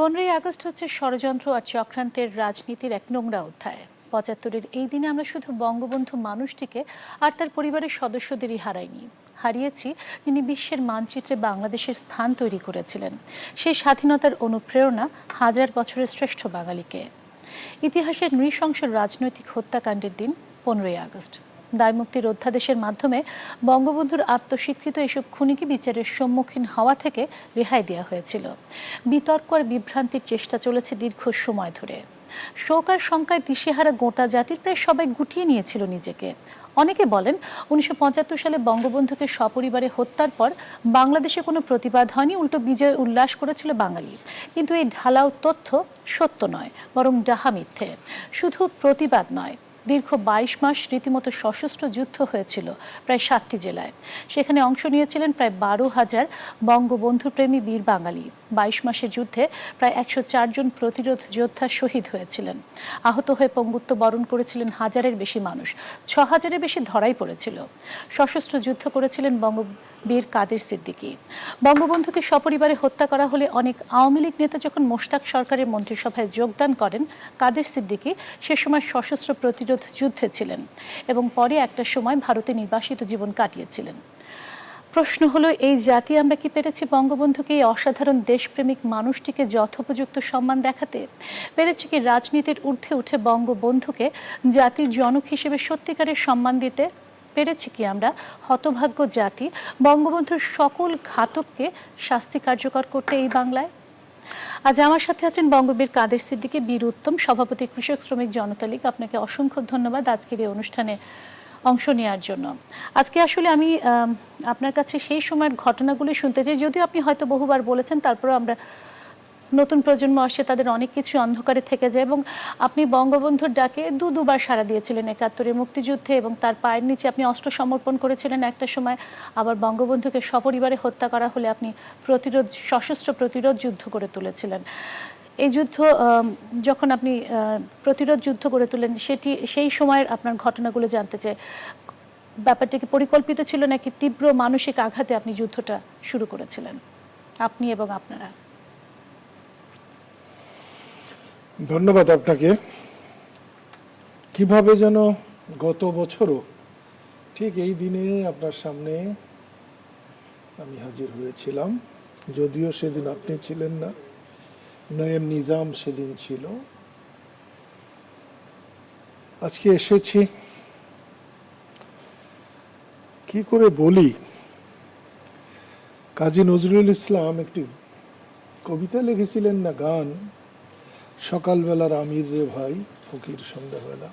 15ই August হচ্ছে ষড়যন্ত্র আর চক্রান্তের রাজনীতির এক নোংরা অধ্যায়। 75-এর এই দিনে আমরা শুধু বঙ্গবন্ধু মানুষটিকে আর তার পরিবারের সদস্যদেরই হারাইনি, হারিয়েছি যিনি বিশ্বের মানচিত্রে বাংলাদেশের স্থান তৈরি করেছিলেন। সেই স্বাধীনতার অনুপ্রেরণা হাজার বছরের শ্রেষ্ঠ বাঙালিকে। ইতিহাসের নৃশংস রাজনৈতিক হত্যাকাণ্ডের দিন 15ই আগস্ট। দায়মুক্তির অধ্যাদেশের মাধ্যমে বঙ্গবন্ধুর আত্মস্বীকৃত এসব খুনিকে বিচারের সম্মুখীন হওয়া থেকে রেহাই দেওয়া হয়েছিল। বিতর্ক আর বিভ্রান্তির চেষ্টা চলেছে দীর্ঘ সময় ধরে। শোক আর শঙ্কায় দিশেহারা গোটা জাতির প্রায় সবাই গুটিয়ে নিয়েছিল নিজেকে। অনেকে বলেন 1975 সালে বঙ্গবন্ধুকে সপরিবারে হত্যার পর বাংলাদেশে কোনো প্রতিবাদ হয়নি, উল্টো বিজয় উল্লাস করেছিল বাঙালি। কিন্তু এই ঢালাও তথ্য সত্য নয়, বরং ডাহা মিথ্যে। শুধু প্রতিবাদ নয়, দীর্ঘ 22 মাস রীতিমতো সশস্ত্র যুদ্ধ হয়েছিল প্রায় 7টি জেলায়। সেখানে অংশ নিয়েছিলেন প্রায় 12,000 বঙ্গবন্ধু প্রেমী বীর বাঙালি। 22 মাসের যুদ্ধে প্রায় 104 জন প্রতিরোধ যোদ্ধা শহীদ হয়েছিলেন। আহত হয়ে পঙ্গুত্ব বরণ করেছিলেন হাজারের বেশি মানুষ, 6,000-এর বেশি ধরাই পড়েছিল। সশস্ত্র যুদ্ধ করেছিলেন বঙ্গবীর কাদের সিদ্দিকী। বঙ্গবন্ধুকে সপরিবারে হত্যা করা হলে অনেক আওয়ামী লীগ নেতা যখন মোশতাক সরকারের মন্ত্রিসভায় যোগদান করেন, কাদের সিদ্দিকী সে সময় সশস্ত্র প্রতিরোধ যুদ্ধে ছিলেন এবং পরে একটা সময় ভারতে নির্বাসিত জীবন কাটিয়েছিলেন। প্রশ্ন হলো, এই জাতি আমরা কি পেরেছি বঙ্গবন্ধুকে, এই অসাধারণ দেশপ্রেমিক মানুষটিকে যথোপযুক্ত সম্মান দেখাতে? পেরেছি কি রাজনীতির ঊর্ধ্বে উঠে বঙ্গবন্ধুকে জাতির জনক হিসেবে সত্যিকারের সম্মান দিতে? পেরেছি কি আমরা হতভাগ্য জাতি বঙ্গবন্ধুর সকল ঘাতককে শাস্তি কার্যকর করতে এই বাংলায়? আজ আমার সাথে আছেন বঙ্গবীর কাদের সিদ্দিকী, বীর উত্তম, সভাপতি কৃষক শ্রমিক জনতা লীগ। আপনাকে অসংখ্য ধন্যবাদ আজকের এই অনুষ্ঠানে অংশ নেওয়ার জন্য। আজকে আসলে আমি আপনার কাছে সেই সময়ের ঘটনাগুলি শুনতে চাই, যদিও আপনি হয়তো বহুবার বলেছেন, তারপরেও আমরা নতুন প্রজন্ম আসছে, তাদের অনেক কিছু অন্ধকারে থেকে যায়। এবং আপনি বঙ্গবন্ধুর ডাকে দুবার সাড়া দিয়েছিলেন 71-এর মুক্তিযুদ্ধে, এবং তার পায়ের নিচে আপনি অস্ত্র সমর্পণ করেছিলেন একটা সময়। আবার বঙ্গবন্ধুকে সপরিবারে হত্যা করা হলে আপনি সশস্ত্র প্রতিরোধ যুদ্ধ করে তুলেছিলেন। এই যুদ্ধ যখন আপনি প্রতিরোধ যুদ্ধ গড়ে তোলেন, সেই সময়ের আপনার ঘটনাগুলো জানতে চাই। ব্যাপারটা কি পরিকল্পিত ছিল নাকি তীব্র মানসিক আঘাতে আপনি যুদ্ধটা শুরু করেছিলেন, আপনি এবং আপনারা? ধন্যবাদ আপনাকে। কিভাবে যেন গত বছরও ঠিক এই দিনে আপনার সামনে আমি হাজির হয়েছিলাম, যদিও সেদিন আপনি ছিলেন না, নয়েম নিজাম সেদিন ছিল। আজকে এসেছি, কি করে বলি। কাজী নজরুল ইসলাম একটি কবিতা লিখেছিলেন না, গান, সকালবেলার আমির রে ভাই, ফকির সন্ধ্যাবেলা।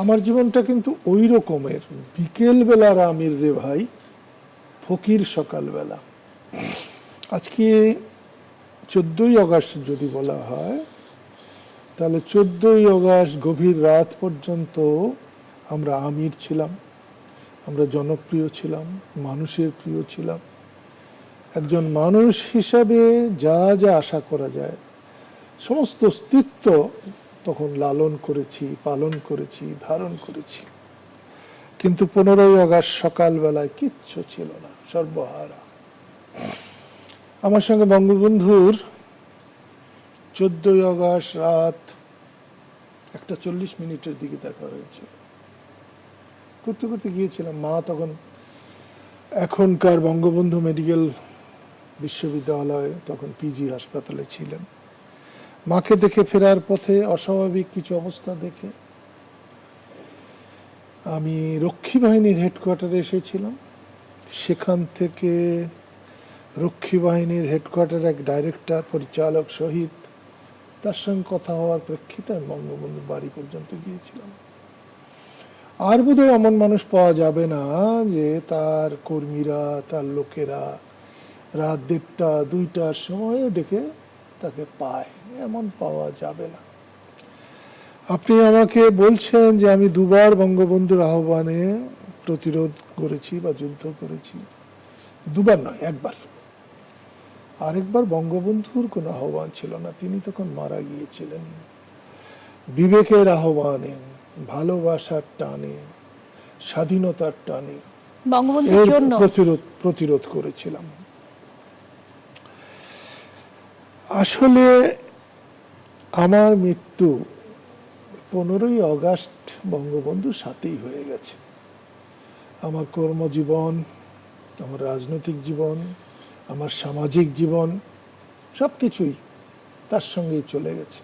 আমার জীবনটা কিন্তু ওই রকমের, বিকেল বেলার আমির রে ভাই, ফকির সকালবেলা। আজকে 14ই আগস্ট যদি বলা হয়, তাহলে 14ই আগস্ট গভীর রাত পর্যন্ত আমরা আমির ছিলাম, আমরা জনপ্রিয় ছিলাম, মানুষের প্রিয় ছিলাম। একজন মানুষ হিসাবে যা যা আশা করা যায় সমস্ত অস্তিত্ব তখন লালন করেছি, পালন করেছি, ধারণ করেছি। কিন্তু 15ই আগস্ট সকালবেলায় কিচ্ছু ছিল না, সর্বহারা। আমার সঙ্গে বঙ্গবন্ধুর 14ই আগস্ট রাত 1:40 দিকে দেখা হয়েছিল। করতে করতে গিয়েছিলাম, মা তখন এখনকার বঙ্গবন্ধু মেডিকেল বিশ্ববিদ্যালয়, তখন পিজি হাসপাতালে ছিলেন। মাকে দেখে ফেরার পথে অস্বাভাবিক কিছু অবস্থা দেখে আমি রক্ষী বাহিনীর হেডকোয়ার্টারে এসেছিলাম। সেখান থেকে রক্ষী বাহিনীর হেডকোয়ার্টার এক ডাইরেক্টর, পরিচালক শহীদ, তার সঙ্গে কথা হওয়ার প্রেক্ষিতে আমি বঙ্গবন্ধুর বাড়ি পর্যন্ত গিয়েছিলাম। আর বোধহয় এমন মানুষ পাওয়া যাবে না যে তার কর্মীরা, তার লোকেরা রাত 1:30, 2টার সময় ডেকে তাকে পায়, এমন পাওয়া যাবে না। আপনি আমাকে বলছেন যে আমি দুবার বঙ্গবন্ধুর আহ্বানে প্রতিরোধ করেছি বা যুদ্ধ করেছি। দুবার নয়, একবার। আরেকবার বঙ্গবন্ধুর কোনো আহ্বান ছিল না, তিনি তখন মারা গিয়েছিলেন। বিবেকের আহ্বানে, ভালোবাসার টানে, স্বাধীনতার টানে বঙ্গবন্ধুর জন্য প্রতিরোধ করেছিলাম। আসলে আমার মৃত্যু 15ই আগস্ট বঙ্গবন্ধুর সাথেই হয়ে গেছে। আমার কর্মজীবন, আমার রাজনৈতিক জীবন, আমার সামাজিক জীবন সবকিছুই তার সঙ্গেই চলে গেছে।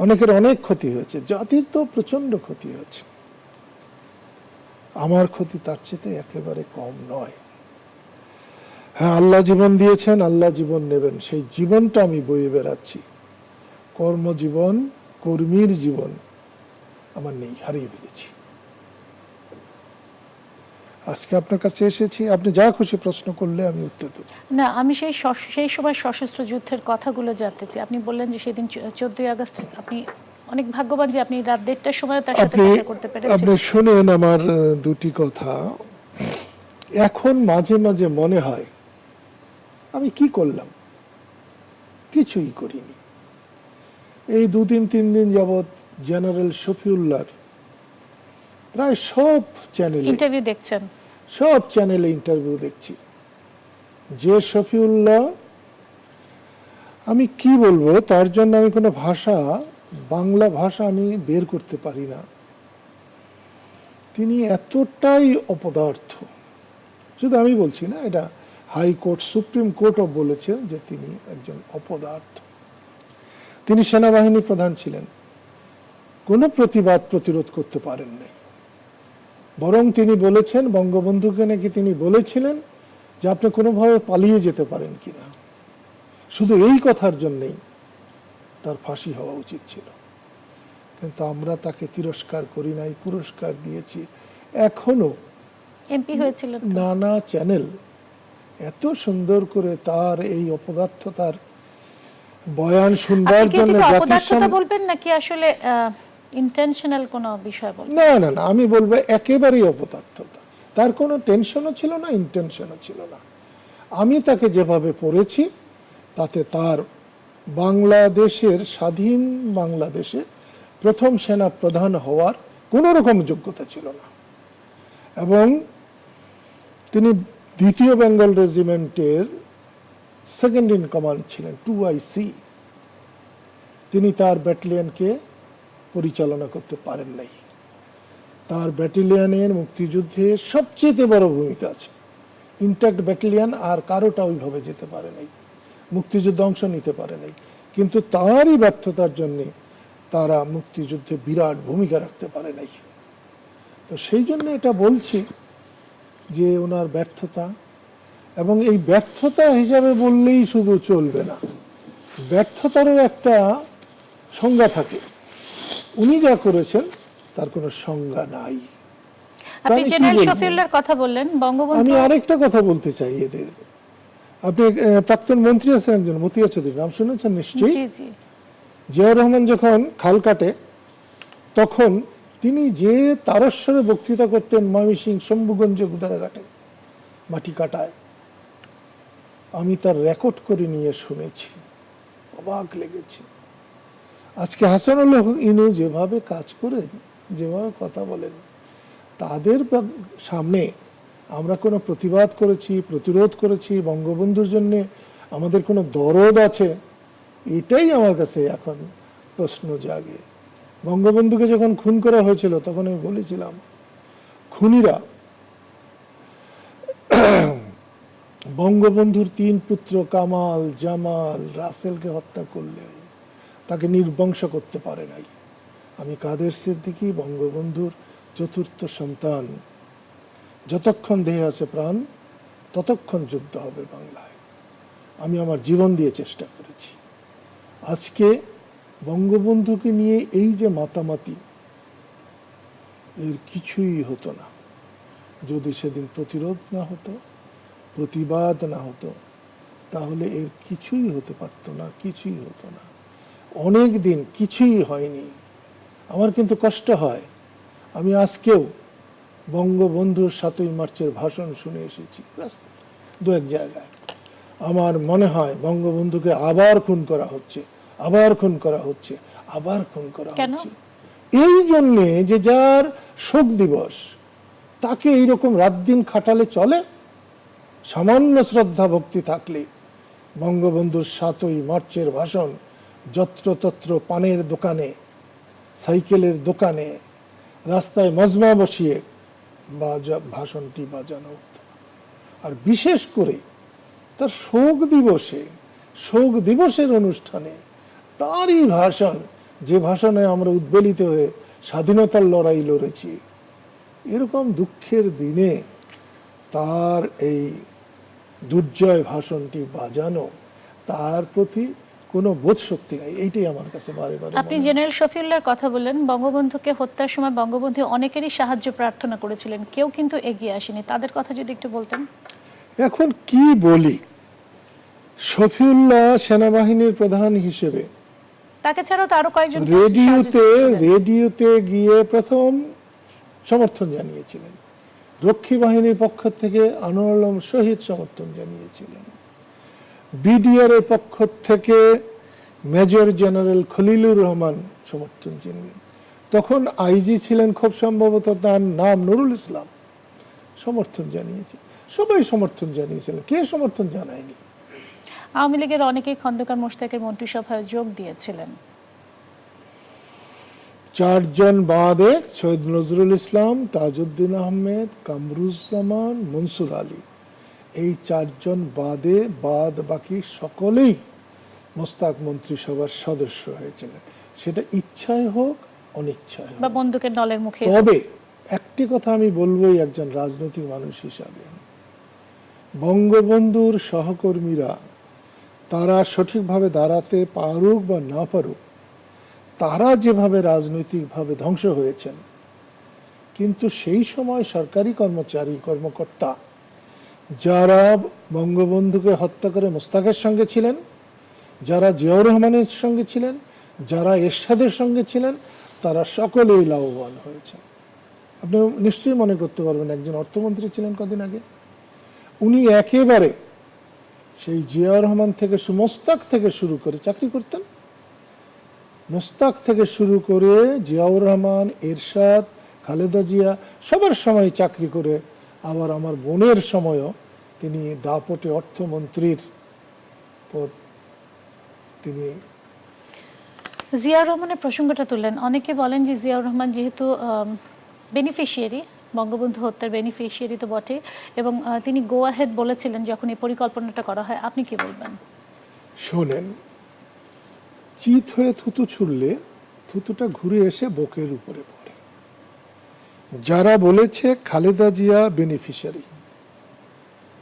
অনেকের অনেক ক্ষতি হয়েছে, জাতির তো প্রচন্ড ক্ষতি হয়েছে। আমার ক্ষতি তার চেয়ে একেবারে কম নয়। হ্যাঁ, আল্লাহ জীবন দিয়েছেন, আল্লাহ জীবন নেবেন, সেই জীবনটা আমি বয়ে বেড়াচ্ছি। কর্মজীবন, কর্মীর জীবন আমার নেই, হারিয়ে ফেলেছি। আজকে আপনার কাছে এসেছি, আপনি যা খুশি প্রশ্ন করলে আমি উত্তর দেব। না, আমি সেই সময় সশস্ত্র যুদ্ধের কথাগুলো জানতে চাই। আপনি বললেন যে সেদিন 14ই আগস্ট আপনি অনেক ভাগ্যবান যে আপনি রাত 1:30টার সময় তার সাথে দেখা করতে পেরেছেন। আপনি শুনেন আমার দুটি কথা। এখন মাঝে মাঝে মনে হয় আমি কি করলাম, কিছুই করিনি। এই 2-3 দিন যাবৎ জেনারেল শফিউল্লাহর প্রায় সব চ্যানেলে ইন্টারভিউ দেখছেন? সব চ্যানেলে ইন্টারভিউ দেখছি। যে শফিউল্লাহ, আমি কি বলবো, তার জন্য আমি কোনো ভাষা, বাংলা ভাষা আমি বের করতে পারি না। তিনি এতটাই অপদার্থ, শুধু আমি বলছি না, এটা হাইকোর্ট, সুপ্রিম কোর্টও বলেছে যে তিনি একজন অপদার্থ। তিনি সেনাবাহিনী প্রধান ছিলেন, কোনো প্রতিবাদ প্রতিরোধ করতে পারেন নাই। বরং তিনি বলেছেন, বঙ্গবন্ধুকে নাকি তিনি বলেছিলেন যে আপনি কোনোভাবে পালিয়ে যেতে পারেন কিনা। শুধু এই কথার জন্যেই তার ফাঁসি হওয়া উচিত ছিল, কিন্তু আমরা তাকে তিরস্কার করি নাই, পুরস্কার দিয়েছি। এখনো এমপি হয়েছিল তো। নানা চ্যানেল এত সুন্দর করে তার এই অপদার্থতার বয়ান শুনবার আপনি কি জন্য এটাকে জাতির অপদার্থতা সামনে, বলবেন নাকি আসলে ইন্টেনশনাল কোনো বিষয় বলবেন? না না না, আমি বলবো একেবারেই অপদার্থতা। তার কোনো টেনশনও ছিল না, ইন্টেনশনও ছিল না। আমি তাকে যেভাবে পড়েছি তাতে তার বাংলাদেশের, স্বাধীন বাংলাদেশে প্রথম সেনা প্রধান হওয়ার কোনো রকম যোগ্যতা ছিল না। এবং তিনি 2য় বেঙ্গল রেজিমেন্টের সেকেন্ড ইন কমান্ড ছিলেন, 2IC। তিনি তার ব্যাটালিয়নকে পরিচালনা করতে পারেন নাই। তার ব্যাটালিয়নের মুক্তিযুদ্ধে সবচেয়ে বড় ভূমিকা আছে। ইন্ট্যাক্ট ব্যাটালিয়ন আর কারোটা ওইভাবে যেতে পারে নাই, মুক্তিযুদ্ধে অংশ নিতে পারে নাই। কিন্তু তারই ব্যর্থতার জন্যে তারা মুক্তিযুদ্ধে বিরাট ভূমিকা রাখতে পারে নাই। তো সেই জন্য এটা বলছি যে ওনার ব্যর্থতা, এবং এই ব্যর্থতা হিসাবে বললেই শুধু চলবে না, ব্যর্থতারও একটা সংজ্ঞা থাকে। উনি যা করেছেন তার কোনো সংজ্ঞা নাই। আপনি জেনারেল শফিউল্লাহর কথা বললেন, বঙ্গবন্ধু। আমি আরেকটা কথা বলতে চাই এদের। আপনি প্রাক্তন মন্ত্রী আছেন একজন, মতিয়া চৌধুরী, নাম শুনেছেন নিশ্চয়ই। জি জি। জিয়াউর রহমান যখন খাল কাটে, তখন তিনি যে তারস্বরে বক্তৃতা করতেন ময়মনসিংহ, শম্ভুগঞ্জ, গুদারাঘাটে মাটি কাটায়, আমি তার রেকর্ড করে নিয়ে শুনেছি, অবাক লেগেছে। আজকে হাসানুল্লাহ ইনু যেভাবে কাজ করেন, যেভাবে কথা বলেন, তাদের সামনে আমরা কোনো প্রতিবাদ করেছি, প্রতিরোধ করেছি, বঙ্গবন্ধুর জন্য আমাদের কোনো দরদ আছে, এটাই আমার কাছে এখন প্রশ্ন জাগে। বঙ্গবন্ধুকে যখন খুন করা হয়েছিল তখন আমি বলেছিলাম, খুনিরা বঙ্গবন্ধুর 3 পুত্র কামাল, জামাল, রাসেলকে হত্যা করলেও তাকে নির্বংশ করতে পারে নাই। আমি কাদের সিদ্দিকী, বঙ্গবন্ধুর 4র্থ সন্তান। যতক্ষণ দেহে আছে প্রাণ, ততক্ষণ যুদ্ধ হবে বাংলায়। আমি আমার জীবন দিয়ে চেষ্টা করেছি। আজকে বঙ্গবন্ধুকে নিয়ে এই যে মাতামাতি, এর কিছুই হতো না যদি সেদিন প্রতিরোধ না হতো, প্রতিবাদ না হতো। তাহলে এর কিছুই হতে পারত না, কিছুই হতো না। অনেক দিন কিছুই হয়নি। আমার কিন্তু কষ্ট হয়, আমি আজকেও বঙ্গবন্ধুর 7ই মার্চের ভাষণ শুনে এসেছি রাস্তায়, 2-1 জায়গায়। আমার মনে হয় বঙ্গবন্ধুকে আবার খুন করা হচ্ছে, আবার খুন করা হচ্ছে, আবার খুন করা হচ্ছে। এই জন্যে যে যার শোক দিবস, তাকে এইরকম রাত দিন খাটালে চলে? সামান্য শ্রদ্ধা ভক্তি থাকলে বঙ্গবন্ধুর ৭ই মার্চের ভাষণ যত্রতত্র পানের দোকানে, সাইকেলের দোকানে, রাস্তায় মজমা বসিয়ে ভাষণটি বাজানো হতো। আর বিশেষ করে তার শোক দিবসের অনুষ্ঠানে তারই ভাষণ, যে ভাষণে আমরা উদ্বেলিত হয়ে স্বাধীনতার লড়াই লড়েছি, এরকম দুঃখের দিনে তার এই দুর্জয় ভাষণটি বাজানো, তার প্রতি কোনো বোধ শক্তি নাই। এইটাই আমার কাছে বারে বারে। আপনি জেনারেল শফিউল্লাহর কথা বললেন, বঙ্গবন্ধুকে হত্যার সময় বঙ্গবন্ধু অনেকেরই সাহায্য প্রার্থনা করেছিলেন, কেউ কিন্তু এগিয়ে আসেনি, তাদের কথা যদি একটু বলতেন। এখন কি বলি, শফিউল্লাহ সেনাবাহিনীর প্রধান হিসেবে তাকে ছাড়াও তো আরো কয়েকজন রেডিওতে গিয়ে প্রথম সমর্থন জানিয়েছিলেন। রক্ষী বাহিনীর পক্ষ থেকে আনোয়ার আলম শহীদ সমর্থন জানিয়েছিলেন। বিডিআর এর পক্ষ থেকে মেজর জেনারেল খলিলুর রহমান সমর্থন জানিয়েছেন। তখন আইজি ছিলেন খুব সম্ভবত, তার নাম নুরুল ইসলাম, সমর্থন জানিয়েছে। সবাই সমর্থন জানিয়েছিলেন, কে সমর্থন জানায়নি? আওয়ামী লীগের অনেকেই খন্দকার মোশতাকের মন্ত্রিসভায় যোগ দিয়েছিলেন। 4 জন বাদে সৈয়দ নজরুল ইসলাম, তাজউদ্দিন আহমেদ, কামরুজ্জামান, মনসুর আলী, এই 4 জন বাদ বাকি সকলেই মোশতাক মন্ত্রিসভার সদস্য হয়েছিলেন, সেটা ইচ্ছায় হোক অনিচ্ছায় হোক। বা বন্দুকের নলের মুখে। তবে একটি কথা আমি বলবোই একজন রাজনৈতিক মানুষ হিসাবে, বঙ্গবন্ধুর সহকর্মীরা তারা সঠিকভাবে দাঁড়াতে পারুক বা না পারুক, তারা যেভাবে রাজনৈতিকভাবে ধ্বংস হয়েছেন, কিন্তু সেই সময় সরকারি কর্মকর্তা যারা বঙ্গবন্ধুকে হত্যা করে মোশতাকের সঙ্গে ছিলেন, যারা জিয়াউর রহমানের সঙ্গে ছিলেন, যারা এরশাদের সঙ্গে ছিলেন, তারা সকলেই লাভবান হয়েছেন। আপনি নিশ্চয়ই মনে করতে পারবেন, একজন অর্থমন্ত্রী ছিলেন কদিন আগে, উনি একেবারে সেই জিয়াউর রহমান থেকে মোশতাক থেকে শুরু করে চাকরি করতেন। মোশতাক থেকে শুরু করে জিয়াউর রহমান, এরশাদ, খালেদা জিয়া সবার সময় চাকরি করে, আবার আমার বোনের সময়ও তিনি দাপটে অর্থমন্ত্রীর পদ তিনি। জিয়াউর রহমানের প্রসঙ্গটা তুললেন, অনেকে বলেন যে জিয়াউর রহমান যেহেতু বেনিফিশিয়ারি, বঙ্গবন্ধু হত্যার বেনিফিশিয়ারি তো বটে, এবং তিনি গো আহেড বলেছিলেন যখন এই পরিকল্পনাটা করা হয়। আপনি কি বলবেন? শোনেন, চিত হয়ে থুতু ছুড়লে থুতুটা ঘুরে এসে বুকের উপরে পড়ে। যারা বলেছে খালেদা জিয়া বেনিফিশিয়ারি,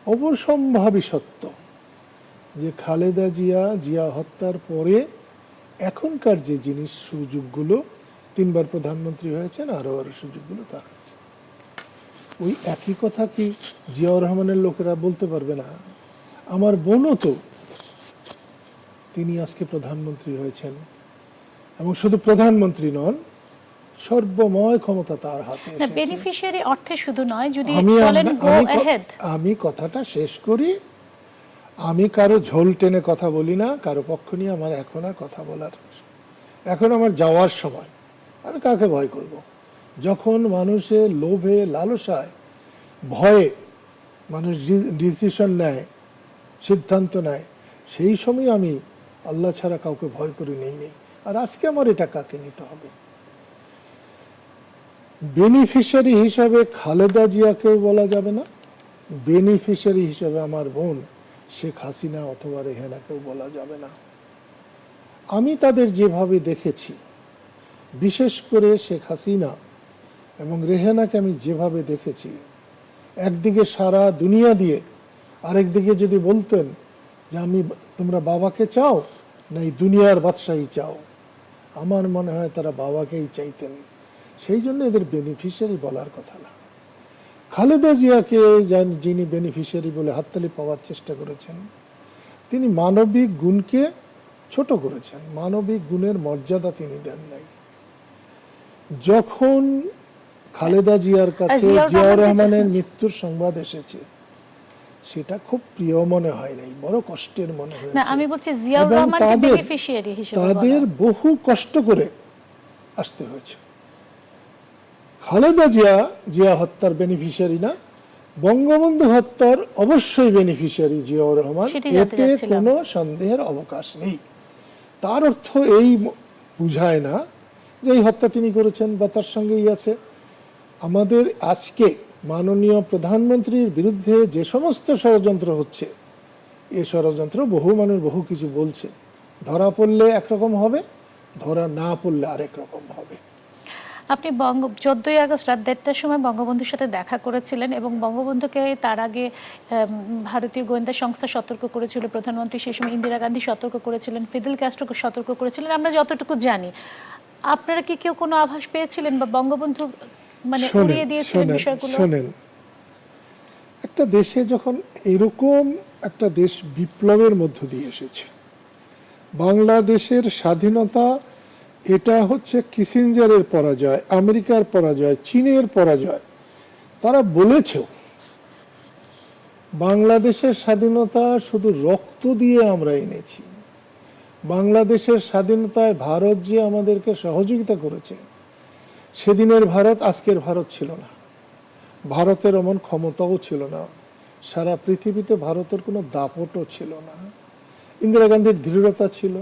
অবশ্যম্ভাবী সত্য যে খালেদা জিয়া হত্যার পরে এখনকার যে জিনিস সুযোগগুলো, 3 বার প্রধানমন্ত্রী হয়েছেন, আরো সুযোগগুলো তার আছে। ওই একই কথা কি জিয়াউর রহমানের লোকেরা বলতে পারবে না? আমার বোনও তো, তিনি আজকে প্রধানমন্ত্রী হয়েছেন, এবং শুধু প্রধানমন্ত্রী নন, সর্বময় ক্ষমতা তার হাতে এসেছে। বেনিফিশিয়ারি অর্থে শুধু নয়, যদি বলেন গো আহেড। আমি কথাটা শেষ করি। আমি কারো ঝোল টেনে কথা বলি না, কারো পক্ষ নিয়ে আমার এখন আর কথা বলার, এখন আমার যাওয়ার সময়। আমি কাকে ভয় করব? যখন মানুষের লোভে, লালসায়, ভয়ে মানুষ ডিসিশন নেয়, সিদ্ধান্ত নেয়, সেই সময় আমি আল্লাহ ছাড়া কাউকে ভয় করে নেই। আর আজকে আমার এটা কাকে নিতে হবে? বেনিফিশিয়ারি হিসাবে খালেদা জিয়াকেও বলা যাবে না, বেনিফিশিয়ারি হিসাবে আমার বোন শেখ হাসিনা অথবা রেহানাকেও বলা যাবে না। আমি তাদের যেভাবে দেখেছি, বিশেষ করে শেখ হাসিনা এবং রেহানাকে আমি যেভাবে দেখেছি, একদিকে সারা দুনিয়া দিয়ে, আরেকদিকে যদি বলতেন যে তোমরা বাবাকে চাও না এই দুনিয়ার বাদশাহী চাও, আমার মনে হয় তারা বাবাকেই চাইতেন। সেই জন্য এদের বেনিফিশিয়ারি বলার কথা না। খালেদা জিয়াকে যিনি বেনিফিশিয়ারি বলে হাততালি পাওয়ার চেষ্টা করেছেন, তিনি মানবিক গুণকে ছোট করেছেন, মানবিক গুণের মর্যাদা তিনি দেন নাই। যখন খালেদা জিয়ার কাছে জিয়াউর রহমানের মৃত্যুর সংবাদ এসেছে, সেটা খুব প্রিয় মনে হয় নাই, বড় কষ্টের মনে হয়েছে। আমি বলছি জিয়াউর রহমানকে বেনিফিশিয়ারি হিসেবে তাদের বহু কষ্ট করে আসতে হয়েছে। খালেদা জিয়া হত্যার বেনিফিশিয়ারি না, বঙ্গবন্ধু হত্যার অবশ্যই বেনিফিশিয়ারি জিয়াউর রহমান, সেটাই জানতে এতে চাচ্ছিলাম। কোনো সন্দেহের অবকাশ নেই। তার অর্থ এই বুঝায় না যে এই হত্যা তিনি করেছেন বা তার সঙ্গেই আছে। আমাদের আজকে মাননীয় প্রধানমন্ত্রীর বিরুদ্ধে যে সমস্ত ষড়যন্ত্র হচ্ছে, এই ষড়যন্ত্র বহু মানুষ বহু কিছু বলছে, ধরা পড়লে একরকম হবে, ধরা না পড়লে আরেক রকম হবে। আপনি 14ই আগস্ট রাত 1:30টার সময় বঙ্গবন্ধুর সাথে দেখা করেছিলেন এবং বঙ্গবন্ধুকে তার আগে ভারতীয় গোয়েন্দা সংস্থা সতর্ক করেছিল, প্রধানমন্ত্রী সেই সময় ইন্দিরা গান্ধী সতর্ক করেছিলেন, ফিদেল ক্যাস্ট্রো সতর্ক করেছিলেন, আমরা যতটুকু জানি। আপনারা কি কেউ কোনো আভাস পেয়েছিলেন বা বঙ্গবন্ধু মানে উড়িয়ে দিয়েছিলেন বিষয়গুলো? শোনেন, একটা দেশে যখন এরকম একটা দেশ বিপ্লবের মধ্য দিয়ে এসেছে, বাংলাদেশের স্বাধীনতা, এটা হচ্ছে কিসিঞ্জারের পরাজয়, আমেরিকার পরাজয়, চীনের পরাজয়। তারা বলেছেও বাংলাদেশের স্বাধীনতা শুধু রক্ত দিয়ে আমরা এনেছি। বাংলাদেশের স্বাধীনতায় ভারত যে আমাদেরকে সহযোগিতা করেছে, সেদিনের ভারত আজকের ভারত ছিল না। ভারতের এমন ক্ষমতাও ছিল না, সারা পৃথিবীতে ভারতের কোনো দাপটও ছিল না। ইন্দিরা গান্ধীর দৃঢ়তা ছিল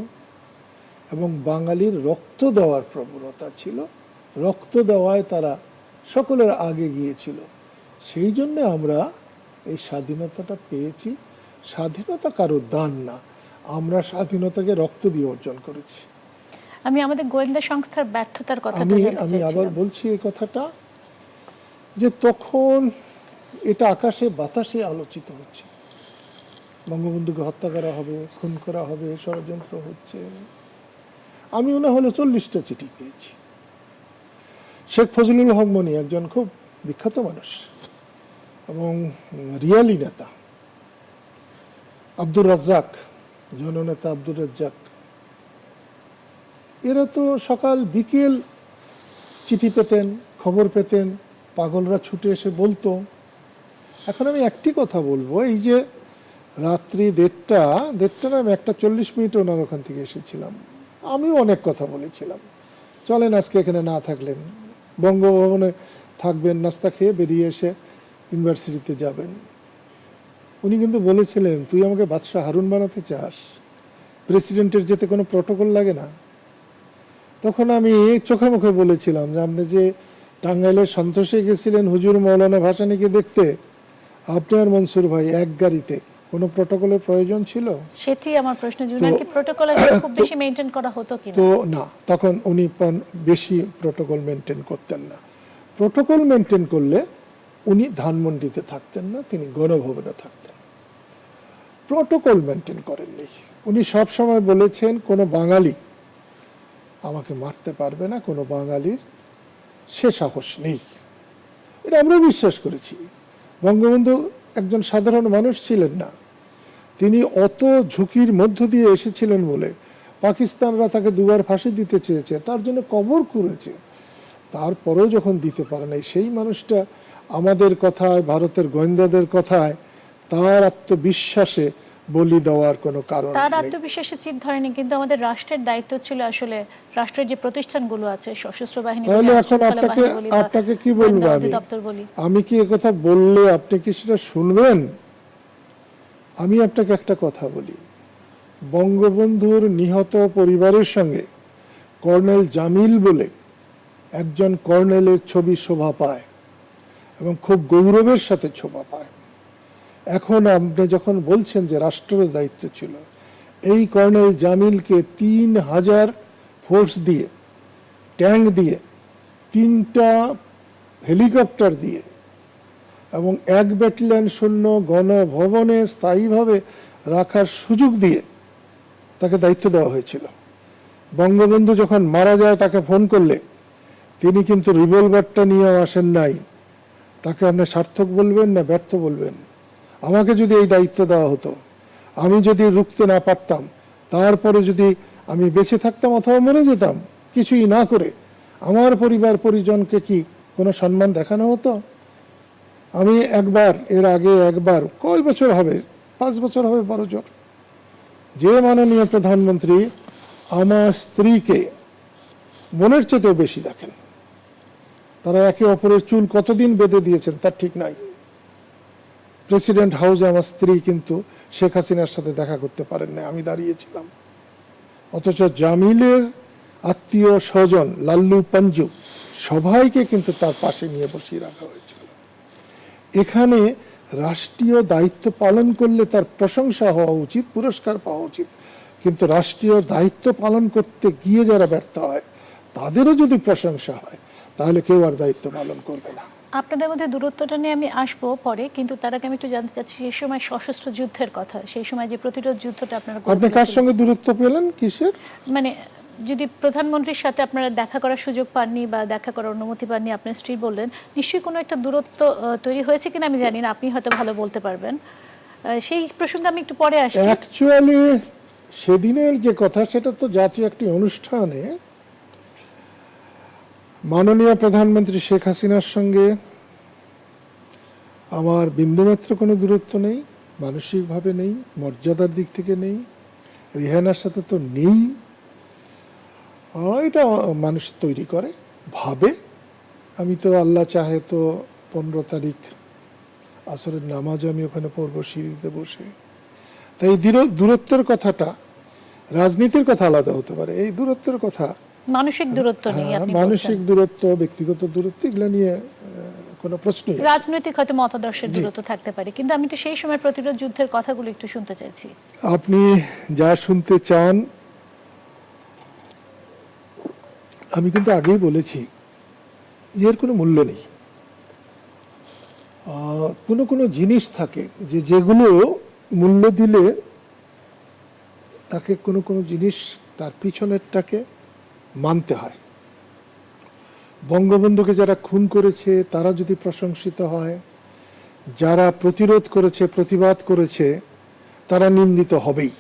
এবং বাঙালির রক্ত দেওয়ার প্রবণতা ছিল। রক্ত দেওয়ায় তারা সকলের আগে গিয়েছিল। সেই জন্য আমরা এই স্বাধীনতাটা পেয়েছি। স্বাধীনতা কারো দান না, আমরা স্বাধীনতাকে রক্ত দিয়ে অর্জন করেছি। আমি আমাদের গোয়েন্দা সংস্থার ব্যর্থতার কথা আমি আবার বলছি এই কথাটা, যে তখন এটা আকাশে বাতাসে আলোচিত হচ্ছে, বঙ্গবন্ধুকে হত্যা করা হবে, খুন করা হবে, ষড়যন্ত্র হচ্ছে। আমি না হলে 40টা চিঠি পেয়েছি। শেখ ফজলুল হক মনি একজন খুব বিখ্যাত মানুষ এবং রিয়ালি নেতা, আব্দুর রাজ্জাক, জননেতা আব্দুর রাজ্জাক, এরা তো সকাল বিকেল চিঠি পেতেন, খবর পেতেন, পাগলরা ছুটে এসে বলতো। এখন আমি একটি কথা বলবো, এই যে রাত্রি 1:30 না, আমি 1:40 ওনার ওখান থেকে এসেছিলাম, আমিও অনেক কথা বলেছিলাম, চলেন আজকে এখানে না থাকলেন, বঙ্গভবনে থাকবেন, নাস্তা খেয়ে বেরিয়ে এসে ইউনিভার্সিটিতে যাবেন। উনি কিন্তু বলেছিলেন, তুই আমাকে বাদশাহ হারুন বানাতে চাস? প্রেসিডেন্টের যেতে কোনো প্রটোকল লাগে না? তখন আমি চোখে মুখে বলেছিলাম যে আপনি যে টাঙ্গাইলের সন্তোষে গেছিলেন হুজুর মৌলানা ভাসানীকে দেখতে, আপনি আর মনসুর ভাই এক গাড়িতে, কোনো প্রটোকলের প্রয়োজন ছিল? সেটি আমার প্রশ্ন, কি প্রটোকল খুব বেশি মেইনটেইন করা হতো কিনা? তো না, তখন উনি বেশি প্রটোকল মেনটেন করতেন না। প্রটোকল মেনটেন করলে উনি ধানমন্ডিতে থাকতেন না, তিনি গণভবনে থাকতেন। প্রটোকল মেনটেন করেননি। উনি সব সময় বলেছেন, কোনো বাঙালি আমাকে মারতে পারবে না, কোনো বাঙালির সে সাহস নেই। এটা আমরা বিশ্বাস করেছি। বঙ্গবন্ধু একজন সাধারণ মানুষ ছিলেন না, তিনি অত ঝুঁকির মধ্য দিয়ে এসেছিলেন বলে পাকিস্তানরা তাকে 2বার ফাঁসি দিতে চেয়েছে, তার জন্য কবর করেছে, তারপরেও যখন দিতে পারে নাই, সেই মানুষটা আমাদের কথায়, ভারতের গোয়েন্দাদের কথায়, তার আত্মবিশ্বাসে বলি দেওয়ার কোনো কারণ নেই। তার আত্মবিশ্বাসে চিত ধরেনি, কিন্তু আমাদের রাষ্ট্রের দায়িত্ব ছিল আসলে রাষ্ট্রের যে প্রতিষ্ঠানগুলো আছে, সশস্ত্র বাহিনী, তাহলে এখন আপনাকে কি বলবো আমি কি একথা বললে আপনি কি সেটা শুনবেন? আমি আপনাকে একটা কথা বলি, বঙ্গবন্ধুর নিহত পরিবারের সঙ্গে কর্নেল জামিল বলে একজন কর্নেলের ছবি শোভা পায় এবং খুব গৌরবের সাথে শোভা পায়। এখন আপনি যখন বলছেন যে রাষ্ট্রের দায়িত্ব ছিল, এই কর্নেল জামিলকে 3000 ফোর্স দিয়ে, ট্যাঙ্ক দিয়ে, 3টা হেলিকপ্টার দিয়ে এবং 1 ব্যাটালিয়ন সৈন্য গণভবনে স্থায়ীভাবে রাখার সুযোগ দিয়ে তাকে দায়িত্ব দেওয়া হয়েছিল। বঙ্গবন্ধু যখন মারা যায়, তাকে ফোন করলে তিনি কিন্তু রিভলভারটা নিয়ে আসেন নাই। তাকে আপনি সার্থক বলবেন না ব্যর্থ বলবেন? আমাকে যদি এই দায়িত্ব দেওয়া হতো, আমি যদি রুখতে না পারতাম, তারপরে যদি আমি বেঁচে থাকতাম অথবা মরে যেতাম, কিছুই না করে, আমার পরিবার পরিজনকে কি কোনো সম্মান দেখানো হতো? আমি একবার, এর আগে একবার, কয় বছর হবে, 5 বছর হবে বড় জোর, যে মাননীয় প্রধানমন্ত্রী আমার স্ত্রীকে বোনের চেয়েও বেশি দেখেন, তারা একে অপরের চুল কতদিন বেঁধে দিয়েছেন তার ঠিক নাই, প্রেসিডেন্ট হাউসে আমার স্ত্রী কিন্তু শেখ হাসিনার সাথে দেখা করতে পারেন না, আমি দাঁড়িয়েছিলাম। অথচ জামিলের আত্মীয় স্বজন লাল্লু পঞ্জু সবাইকে কিন্তু তার পাশে নিয়ে বসিয়ে রাখা হয়েছিল। এখানে রাষ্ট্রীয় দায়িত্ব পালন করলে তার প্রশংসা হওয়া উচিত, পুরস্কার পাওয়া উচিত, কিন্তু রাষ্ট্রীয় দায়িত্ব পালন করতে গিয়ে যারা ব্যর্থ হয় তাদেরও যদি প্রশংসা হয় তাহলে কেউ আর দায়িত্ব পালন করবে না। আপনাদের মধ্যে দূরত্বটা নিয়ে আমি আসবো পরে, কিন্তু তার আগে আমি একটু জানতে চাচ্ছি সেই সময় সশস্ত্র যুদ্ধের কথা, সেই সময় যে প্রতিরোধ যুদ্ধটা আপনারা আপনি কার সঙ্গে দূরত্ব পেলেন, কিসের? মানে যদি প্রধানমন্ত্রীর সাথে আপনারা দেখা করার সুযোগ পাননি বা দেখা করার অনুমতি পাননি, আপনার স্ত্রী বললেন, নিশ্চয়ই কোনো একটা দূরত্ব তৈরি হয়েছে কিনা আমি জানি না, আপনি হয়তো ভালো বলতে পারবেন। সেই প্রসঙ্গে আমি একটু পরে আসছি। অ্যাকচুয়ালি সেদিনের যে কথা, সেটা তো জাতীয় একটি অনুষ্ঠানে মাননীয় প্রধানমন্ত্রী শেখ হাসিনার সঙ্গে আমার বিন্দুমাত্র কোনো দূরত্ব নেই, মানসিকভাবে নেই, মর্যাদার দিক থেকে নেই, রিহানার সাথে তো নেই। এটা মানুষ তৈরি করে, ভাবে। আমি তো আল্লাহ চাহে তো 15 তারিখ আসরের নামাজ আমি ওখানে পড়বো সিঁড়িতে বসে। তাই এই দূরত্বের কথাটা রাজনীতির কথা আলাদা হতে পারে, এই দূরত্বের কথা মানসিক দূরত্ব নেই, আপনি মানসিক দূরত্ব, ব্যক্তিগত দূরত্ব, এগুলো নিয়ে কোনো প্রশ্নই। রাজনৈতিক হয়তো মতাদর্শের দূরত্ব থাকতে পারে, কিন্তু আমি তো সেই সময় প্রতিরোধ যুদ্ধের কথাগুলো একটু শুনতে চাইছি। আপনি যা শুনতে চান, আমি কিন্তু আগেই বলেছি যে এর কোনো মূল্য নেই। কোনো কোনো জিনিস থাকে যেগুলো মূল্য দিলে তাকে কোনো কোনো জিনিস তার পিছনেরটাকে মানতে হয়। বঙ্গবন্ধুকে যারা খুন করেছে তারা যদি প্রশংসিত হয়, যারা প্রতিরোধ করেছে, প্রতিবাদ করেছে, তারা নিন্দিত হবেই।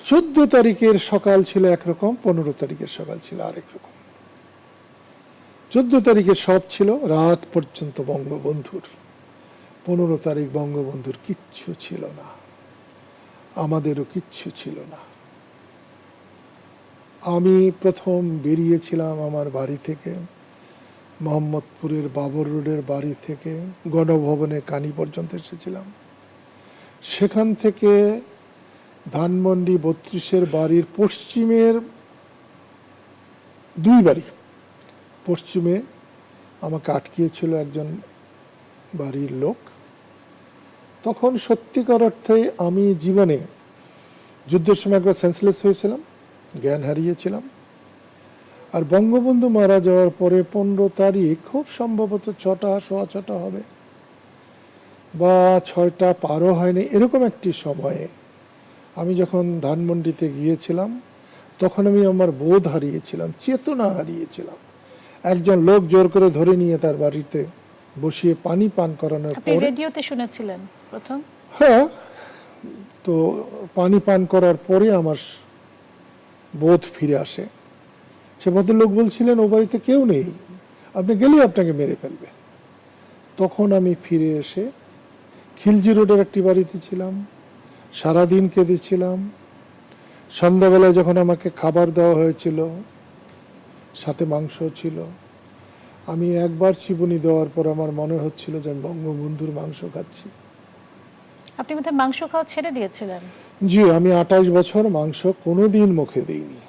14 তারিখের সকাল ছিল একরকম, 15 তারিখের সকাল ছিল আরেক রকম। 14 তারিখে সব ছিল রাত পর্যন্ত বঙ্গবন্ধুর, 15 তারিখ বঙ্গবন্ধুর কিচ্ছু ছিল না, আমাদেরও কিচ্ছু ছিল না। আমি প্রথম বেরিয়েছিলাম আমার বাড়ি থেকে, মোহাম্মদপুরের বাবর রোডের বাড়ি থেকে গণভবনে কানি পর্যন্ত এসেছিলাম। সেখান থেকে ধানমন্ডি 32-এর বাড়ির পশ্চিমের 2 বাড়ি, পশ্চিমে আমাকে আটকিয়েছিল একজন বাড়ির লোক। তখন সত্যিকার অর্থে আমি জীবনে যুদ্ধের সময় একবার সেন্সলেস হয়েছিলাম, জ্ঞান হারিয়েছিলাম। আর বঙ্গবন্ধু মারা যাওয়ার পরে 15 তারিখ খুব সম্ভবত 6টা, 6:15 হবে বা 6টা পারও হয়নি, এরকম একটি সময়ে আমি যখন ধানমন্ডিতে গিয়েছিলাম তখন আমি আমার বোধ হারিয়েছিলাম, চেতনা হারিয়েছিলাম। একজন লোক জোর করে ধরে নিয়ে তার বাড়িতে বসিয়ে পানি পান করানোর পরে, রেডিওতে শুনেছিলেন প্রথম? হ্যাঁ, তো পানি পান করার পরে আমার বোধ ফিরে আসে। সে ভদ্রলোক বলছিলেন ও বাড়িতে কেউ নেই, আপনি গেলেই আপনাকে মেরে ফেলবে। তখন আমি ফিরে এসে খিলজি রোডের একটি বাড়িতে ছিলাম, সারাদিন কেঁদেছিলাম। সন্ধ্যাবেলায় যখন আমাকে খাবার দেওয়া হয়েছিল, সাথে মাংস ছিল, আমি একবার চিবুনি দেওয়ার পর আমার মনে হচ্ছিল যে আমি বঙ্গবন্ধুর মাংস খাচ্ছি। আপনি বোধহয় মাংস খাওয়া ছেড়ে দিয়েছিলেন? জি, আমি 28 বছর মাংস কোনোদিন মুখে দিইনি।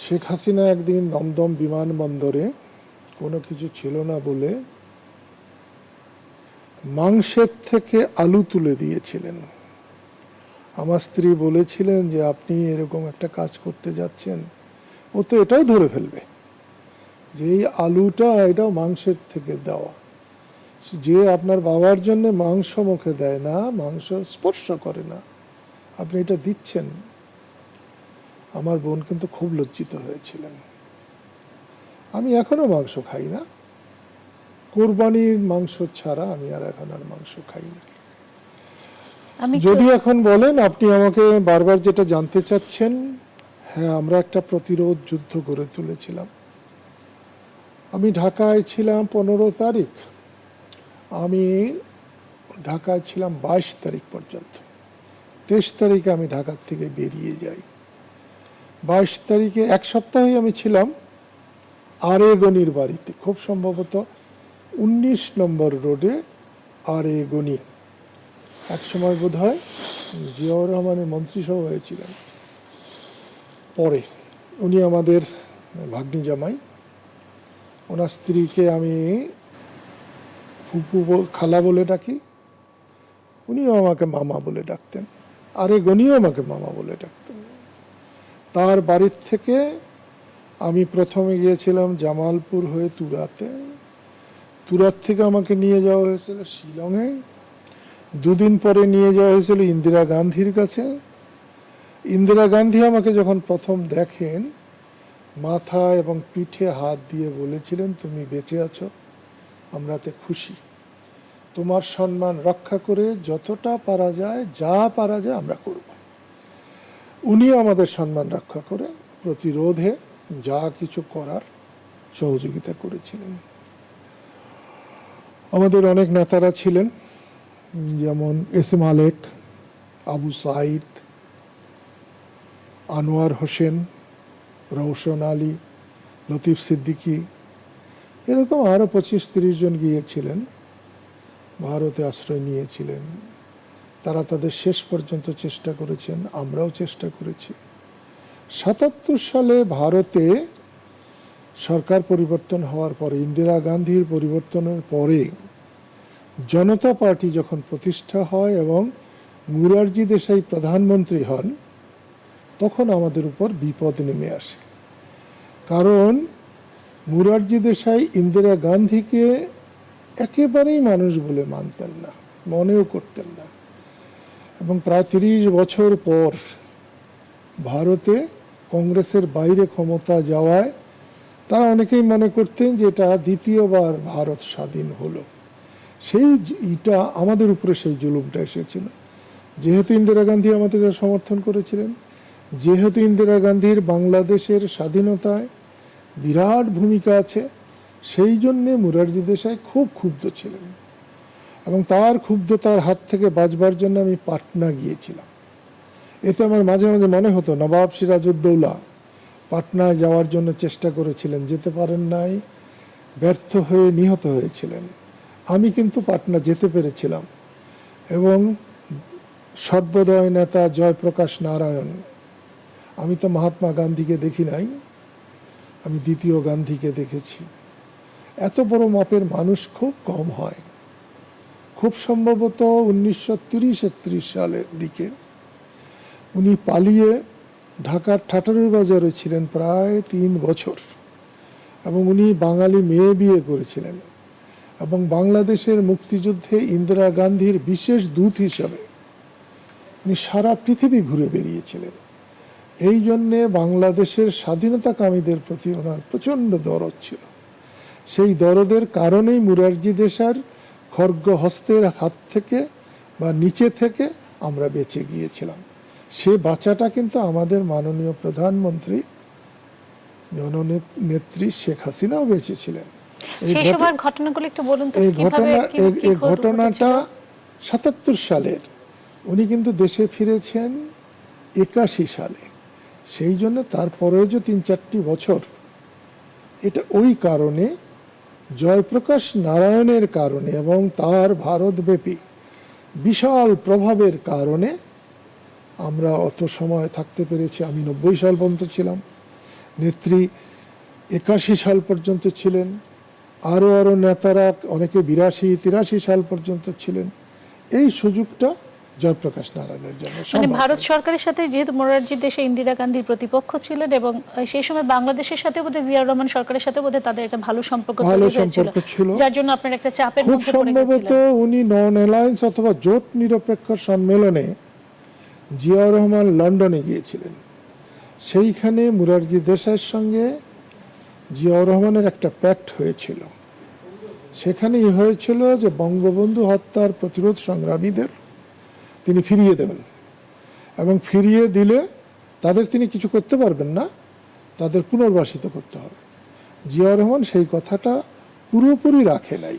শেখ হাসিনা একদিন দমদম বিমানবন্দরে কোনো কিছু ছিল না বলে মাংসের থেকে আলু তুলে দিয়েছিলেন। আমার স্ত্রী বলেছিলেন যে আপনি এরকম একটা কাজ করতে যাচ্ছেন, ও তো এটাও ধরে ফেলবে যে এই আলুটা এটাও মাংসের থেকে দেওয়া। যে আপনার বাবার জন্য মাংস মুখে দেয় না, মাংস স্পর্শ করে না, আপনি এটা দিচ্ছেন। আমার বোন কিন্তু খুব লজ্জিত হয়েছিলেন। আমি এখনো মাংস খাই না, কোরবানির মাংস ছাড়া আমি আর এখন আর মাংস খাই না। যদি এখন বলেন আপনি আমাকে বারবার যেটা জানতে চাচ্ছেন, হ্যাঁ, আমরা একটা প্রতিরোধ যুদ্ধ গড়ে তুলেছিলাম। আমি ঢাকায় ছিলাম 15 তারিখ, আমি ঢাকায় ছিলাম 22 তারিখ পর্যন্ত। 23 তারিখে আমি ঢাকা থেকে বেরিয়ে যাই। 22 তারিখে এক সপ্তাহে আমি ছিলাম আরে গনির বাড়িতে, খুব সম্ভবত 19 নম্বর রোডে আরে গনি। এক সময় বোধ হয় জিয়াউর রহমানের মন্ত্রিসভা হয়েছিলেন। পরে উনি আমাদের ভাগ্নি জামাই, ওনার স্ত্রীকে আমি ফুপু খালা বলে ডাকি, উনিও আমাকে মামা বলে ডাকতেন, আরে গনিও আমাকে মামা বলে ডাকতেন। তার বাড়ির থেকে আমি প্রথমে গিয়েছিলাম জামালপুর হয়ে তুরাতে, তুরাত থেকে আমাকে নিয়ে যাওয়া হয়েছিল শিলংয়ে, দুদিন পরে নিয়ে যাওয়া হয়েছিল ইন্দিরা গান্ধীর কাছে। ইন্দিরা গান্ধী আমাকে যখন প্রথম দেখেন, মাথা এবং পিঠে হাত দিয়ে বলেছিলেন, তুমি বেঁচে আছো, আমরাতে খুশি, তোমার সম্মান রক্ষা করে যতটা পারা যায়, যা পারা যায় আমরা করব। উনি আমাদের সম্মান রক্ষা করে প্রতিরোধে যা কিছু করার সহযোগিতা করেছিলেন। আমাদের অনেক নেতারা ছিলেন, যেমন এস এম আলেক, আবু সাইদ, আনোয়ার হোসেন, রওশন আলী, লতিফ সিদ্দিকী, এরকম আরও 25-30 জন গিয়েছিলেন, ভারতে আশ্রয় নিয়েছিলেন। তারা তাদের শেষ পর্যন্ত চেষ্টা করেছেন, আমরাও চেষ্টা করেছি। 77 সালে ভারতে সরকার পরিবর্তন হওয়ার পরে, ইন্দিরা গান্ধীর পরিবর্তনের পরে জনতা পার্টি যখন প্রতিষ্ঠা হয় এবং মুরারজি দেশাই প্রধানমন্ত্রী হন, তখন আমাদের উপর বিপদ নেমে আসে। কারণ মুরারজি দেশাই ইন্দিরা গান্ধীকে একেবারেই মানুষ বলে মানতেন না, মনেও করতেন না। এবং প্রায় 30 বছর পর ভারতে কংগ্রেসের বাইরে ক্ষমতা যাওয়ায় তারা অনেকেই মনে করতেন যে এটা দ্বিতীয়বার ভারত স্বাধীন হলো। এটা আমাদের উপরে সেই জুলুমটা এসেছিল। যেহেতু ইন্দিরা গান্ধী আমাদেরকে সমর্থন করেছিলেন, যেহেতু ইন্দিরা গান্ধীর বাংলাদেশের স্বাধীনতায় বিরাট ভূমিকা আছে, সেই জন্যে মুরারজি দেশাই খুব ক্ষুব্ধ ছিলেন। এবং তার ক্ষুব্ধতার হাত থেকে বাঁচবার জন্য আমি পাটনা গিয়েছিলাম। এতে আমার মাঝে মাঝে মনে হতো নবাব সিরাজউদ্দৌলা পাটনায় যাওয়ার জন্য চেষ্টা করেছিলেন, যেতে পারেন নাই, ব্যর্থ হয়ে নিহত হয়েছিলেন। আমি কিন্তু পাটনা যেতে পেরেছিলাম। এবং সর্বোদয় নেতা জয়প্রকাশ নারায়ণ, আমি তো মহাত্মা গান্ধীকে দেখি নাই, আমি দ্বিতীয় গান্ধীকে দেখেছি। এত বড় মাপের মানুষ খুব কম হয়। খুব সম্ভবত 1930-31 সালের দিকে উনি পালিয়ে ঢাকার ঠাটারুর বাজারে ছিলেন প্রায় 3 বছর, এবং উনি বাঙালি মেয়ে বিয়ে করেছিলেন। এবং বাংলাদেশের মুক্তিযুদ্ধে ইন্দিরা গান্ধীর বিশেষ দূত হিসাবে উনি সারা পৃথিবী ঘুরে বেরিয়েছিলেন। এই জন্যে বাংলাদেশের স্বাধীনতাকামীদের প্রতি ওনার প্রচণ্ড দরদ ছিল। সেই দরদের কারণেই মুরারজি দেশাইর খড়গ হস্তের হাত থেকে বা নিচে থেকে আমরা বেঁচে গিয়েছিলাম। সে বাঁচাটা কিন্তু আমাদের মাননীয় প্রধানমন্ত্রী জননেত্রী শেখ হাসিনাও বেঁচেছিলেন। এই ঘটনাটা 77 সালের, উনি কিন্তু দেশে ফিরেছেন 81 সালে। সেই জন্য তারপরেও যে 3-4টি বছর, এটা ওই কারণে জয়প্রকাশ নারায়ণের কারণে এবং তার ভারতব্যাপী বিশাল প্রভাবের কারণে আমরা অত সময় থাকতে পেরেছি। আমি 90 সাল পর্যন্ত ছিলাম, নেত্রী 81 সাল পর্যন্ত ছিলেন, আরো নেতারা অনেকে 82-83 সাল পর্যন্ত ছিলেন। এই সুযোগটা জয়প্রকাশ নারায়ণের জন্য। মানে ভারত সরকারের সাথে যেহেতু মোরারজি দেশাই ইন্দিরা গান্ধীর প্রতিপক্ষ ছিলেন, এবং সেই সময় বাংলাদেশের সাথে বোধহয় জিয়াউর রহমান সরকারের সাথে বোধহয় তাদের একটা ভালো সম্পর্ক ছিল, যার জন্য আপনার একটা চাপের মধ্যে পড়ে গিয়েছিলেন। সম্ভবত উনি নন অ্যালায়েন্স অথবা জোট নিরপেক্ষ সম্মেলনে জিয়াউর রহমান লন্ডনে গিয়েছিলেন। সেইখানে মুরারজি দেশাইয়ের সঙ্গে জিয়াউর রহমানের একটা প্যাক্ট হয়েছিল। সেখানেই হয়েছিল যে বঙ্গবন্ধু হত্যার প্রতিরোধ সংগ্রামীদের তিনি ফিরিয়ে দেবেন, এবং ফিরিয়ে দিলে তাদের তিনি কিছু করতে পারবেন না, তাদের পুনর্বাসিত করতে হবে। জিয়াউর রহমান সেই কথাটা পুরোপুরি রাখে নাই।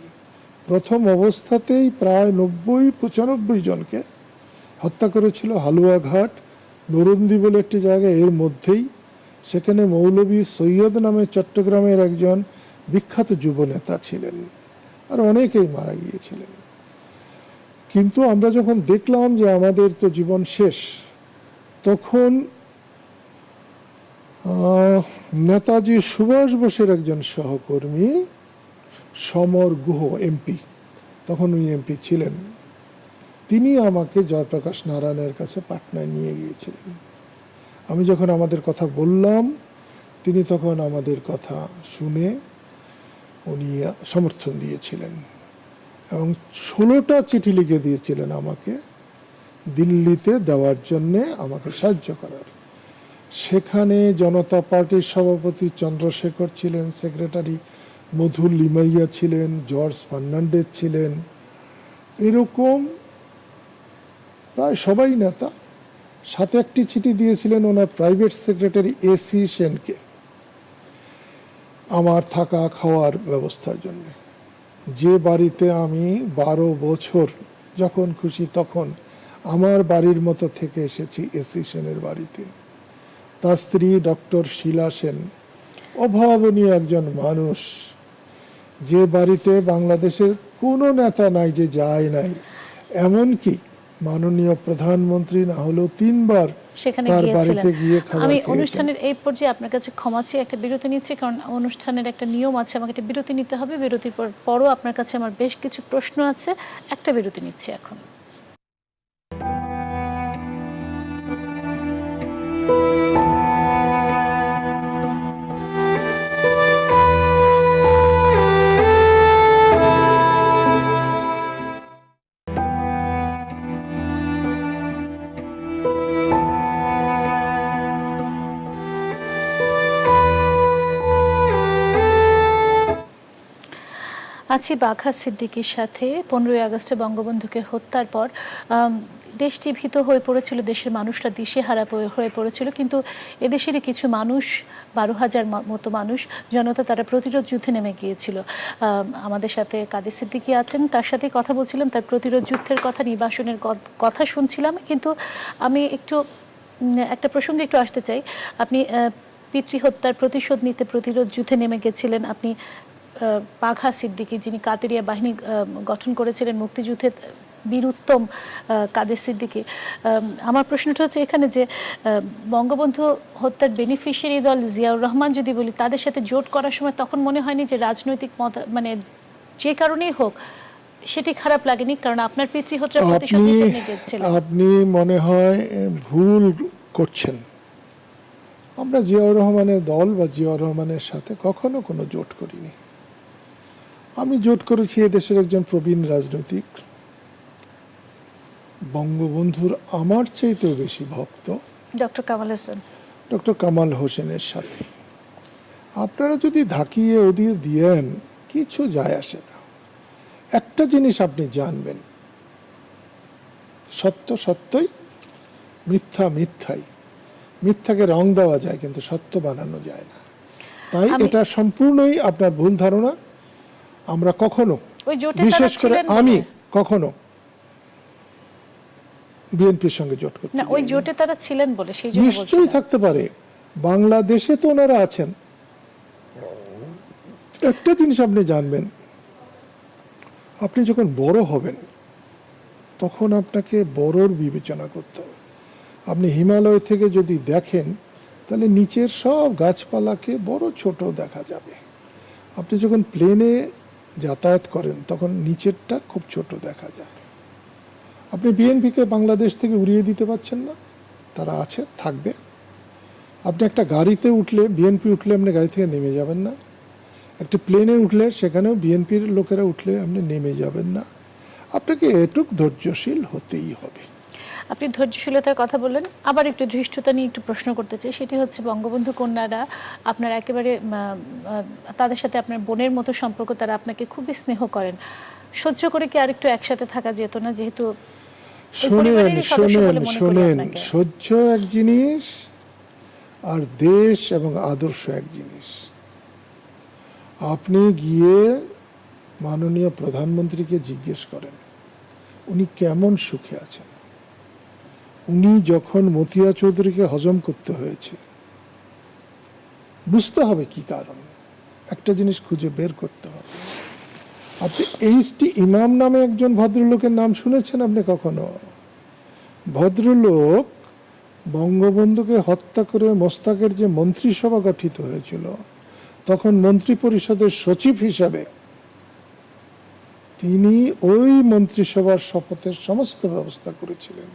প্রথম অবস্থাতেই প্রায় 90-95 জনকে হত্যা করেছিল হালুয়াঘাট, নরুন্দি বলে একটি জায়গায়, এর মধ্যেই সেখানে মৌলভী সৈয়দ নামে চট্টগ্রামের একজন বিখ্যাত যুব নেতা ছিলেন, আর অনেকেই মারা গিয়েছিলেন। কিন্তু আমরা যখন দেখলাম যে আমাদের তো জীবন শেষ, তখন নেতাজি সুভাষ বোসের একজন সহকর্মী সমর গুহ এমপি, তখন উনি এমপি ছিলেন, তিনি আমাকে জয়প্রকাশ নারায়ণের কাছে পাটনায় নিয়ে গিয়েছিলেন। আমি যখন আমাদের কথা বললাম, তিনি তখন আমাদের কথা শুনে উনি সমর্থন দিয়েছিলেন এবং 16টা চিঠি লিখে দিয়েছিলেন আমাকে দিল্লিতে দেওয়ার জন্যে, আমাকে সাহায্য করার। সেখানে জনতা পার্টির সভাপতি চন্দ্রশেখর ছিলেন, সেক্রেটারি মধু লিমাইয়া ছিলেন, জর্জ ফার্নান্ডেজ ছিলেন, এরকম প্রায় সবাই নেতা। সাথে একটি চিঠি দিয়েছিলেন ওনার প্রাইভেট সেক্রেটারি এসি সেনকে আমার থাকা খাওয়ার ব্যবস্থার জন্য। যে বাড়িতে আমি 12 বছর যখন খুশি তখন আমার বাড়ির মতো থেকে এসেছি এসি সেনের বাড়িতে। তার স্ত্রী ডক্টর শীলা সেন অভাবনীয় একজন মানুষ, যে বাড়িতে বাংলাদেশের কোনো নেতা নাই যে যায় নাই, এমনকি মাননীয় প্রধানমন্ত্রী না হলেও 3 বার সেখানে তার গিয়েছিলেন। বাড়িতে গিয়ে খাবার আমি খেয়েছেন। অনুষ্ঠানের এই পর্যায়ে আপনার কাছে ক্ষমা চেয়ে একটা বিরতি নিচ্ছি, কারণ অনুষ্ঠানের একটা নিয়ম আছে, আমাকে একটা বিরতি নিতে হবে। বিরতির পরও আপনার কাছে আমার বেশ কিছু প্রশ্ন আছে। একটা বিরতি নিচ্ছি এখন। আছি বাঘা সিদ্দিকীর সাথে। 15ই আগস্টে বঙ্গবন্ধুকে হত্যার পর দেশটি ভীত হয়ে পড়েছিল, দেশের মানুষরা দিশেহারা হয়ে পড়েছিল, কিন্তু এদেশেরই কিছু মানুষ, 12,000 মতো মানুষ জনতা, তারা প্রতিরোধ যুদ্ধে নেমে গিয়েছিল। আমাদের সাথে কাদের সিদ্দিকী আছেন, তার সাথে কথা বলছিলাম, তার প্রতিরোধ যুদ্ধের কথা, নির্বাসনের কথা শুনছিলাম। কিন্তু আমি একটা প্রসঙ্গে একটু আসতে চাই। আপনি পিতৃহত্যার প্রতিশোধ নিতে প্রতিরোধ যুদ্ধে নেমে গেছিলেন। আপনি বাঘা সিদ্দিকী, যিনি কাদেরিয়া বাহিনী গঠন করেছিলেন মুক্তিযুদ্ধে, বীর উত্তম কাদের সিদ্দিকী। আমার প্রশ্নটা হচ্ছে এখানে যে বঙ্গবন্ধু হত্যার বেনিফিশিয়ারি দল জিয়াউর রহমান যদি বলি, তাদের সাথে জোট করার সময় তখন মনে হয়নি যে রাজনৈতিক মানে যে কারণেই হোক সেটি খারাপ লাগেনি? কারণ আপনার পিতৃহত্যার প্রতিশোধ নিতে গেছিলেন। আপনি মনে হয় ভুল করছেন। আমরা জিয়াউর রহমানের দল বা জিয়াউর রহমানের সাথে কখনো কোনো জোট করিনি। আমি জোট করেছি এদেশের একজন প্রবীণ রাজনৈতিক, বঙ্গবন্ধুর আমার চাইতেও বেশি ভক্ত ডক্টর কামাল হোসেন, ডক্টর কামাল হোসেনের সাথে। আপনারা যদি ধাকিয়ে ওদিয়ে দিয়েন, কিছু যায় আসে না। একটা জিনিস আপনি জানবেন, সত্য সত্যই, মিথ্যা মিথ্যাই। মিথ্যাকে রং দেওয়া যায় কিন্তু সত্য বানানো যায় না। তাই এটা সম্পূর্ণই আপনার ভুল ধারণা। আমরা কখনো, বিশেষ করে আমি কখনো বিএনপির সঙ্গে জোট করতে না, ওই জোটে তারা ছিলেন বলে সেই জন্য বলছি। নিশ্চয়ই থাকতে পারে, বাংলাদেশে তো ওনারা আছেন। একটা জিনিস আপনি জানবেন, আপনি যখন বড় হবেন তখন আপনাকে বড়র বিবেচনা করতে হবে। আপনি হিমালয় থেকে যদি দেখেন তাহলে নিচের সব গাছপালাকে বড় ছোট দেখা যাবে। আপনি যখন প্লেনে যাতায়াত করেন তখন নিচেরটা খুব ছোট দেখা যায়। আপনি বিএনপিকে বাংলাদেশ থেকে উড়িয়ে দিতে পারছেন না, তারা আছে, থাকবে। আপনি একটা গাড়িতে উঠলে, বিএনপি উঠলে আপনি গাড়ি থেকে নেমে যাবেন না। একটা প্লেনে উঠলে সেখানেও বিএনপির লোকেরা উঠলে আপনি নেমে যাবেন না। আপনাকে এটুক ধৈর্যশীল হতেই হবে। আপনি ধৈর্যশীলতার কথা বললেন, আবার একটু ধৃষ্টতা নিয়ে একটু প্রশ্ন করতে চাই। সেটি হচ্ছে বঙ্গবন্ধু কন্যারা আপনার একেবারে, তাদের সাথে আপনার বোনের মতো সম্পর্ক, তারা আপনাকে খুবই স্নেহ করেন। সহ্য করে কি আরেকটু একসাথে থাকা যেত না? যেহেতু শোনেন, সহ্য এক জিনিস আর দেশ এবং আদর্শ এক জিনিস। আপনি গিয়ে মাননীয় প্রধানমন্ত্রীকে জিজ্ঞেস করেন উনি কেমন সুখে আছেন। উনি যখন মতিয়া চৌধুরীকে হজম করতে হয়েছে, বুঝতে হবে কি কারণ, একটা জিনিস খুঁজে বের করতে হবে। আপনি এইচ.টি. ইমাম নামে একজন ভদ্রলোকের নাম শুনেছেন আপনি কখনো? ভদ্রলোক বঙ্গবন্ধুকে হত্যা করে মোস্তাকের যে মন্ত্রিসভা গঠিত হয়েছিল, তখন মন্ত্রী পরিষদের সচিব হিসাবে তিনি ওই মন্ত্রিসভার শপথের সমস্ত ব্যবস্থা করেছিলেন।